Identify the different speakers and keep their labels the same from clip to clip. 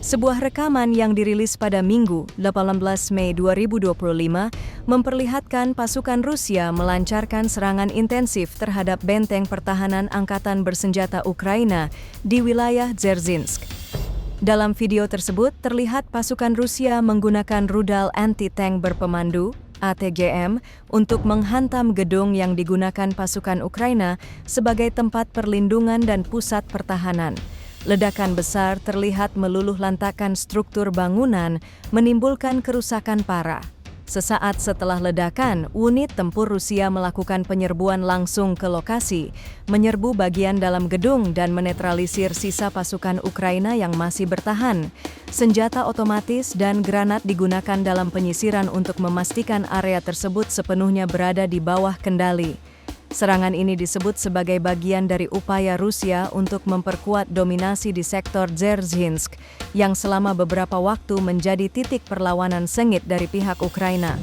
Speaker 1: Sebuah rekaman yang dirilis pada Minggu, 18 Mei 2025, memperlihatkan pasukan Rusia melancarkan serangan intensif terhadap benteng pertahanan angkatan bersenjata Ukraina di wilayah Dzerzhinsk. Dalam video tersebut, terlihat pasukan Rusia menggunakan rudal anti-tank berpemandu (ATGM) untuk menghantam gedung yang digunakan pasukan Ukraina sebagai tempat perlindungan dan pusat pertahanan. Ledakan besar terlihat meluluh lantakan struktur bangunan, menimbulkan kerusakan parah. Sesaat setelah ledakan, unit tempur Rusia melakukan penyerbuan langsung ke lokasi, menyerbu bagian dalam gedung dan menetralisir sisa pasukan Ukraina yang masih bertahan. Senjata otomatis dan granat digunakan dalam penyisiran untuk memastikan area tersebut sepenuhnya berada di bawah kendali. Serangan ini disebut sebagai bagian dari upaya Rusia untuk memperkuat dominasi di sektor Dzerzhinsk, yang selama beberapa waktu menjadi titik perlawanan sengit dari pihak Ukraina.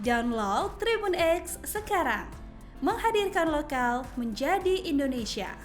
Speaker 2: Download Tribun X sekarang, menghadirkan lokal menjadi Indonesia.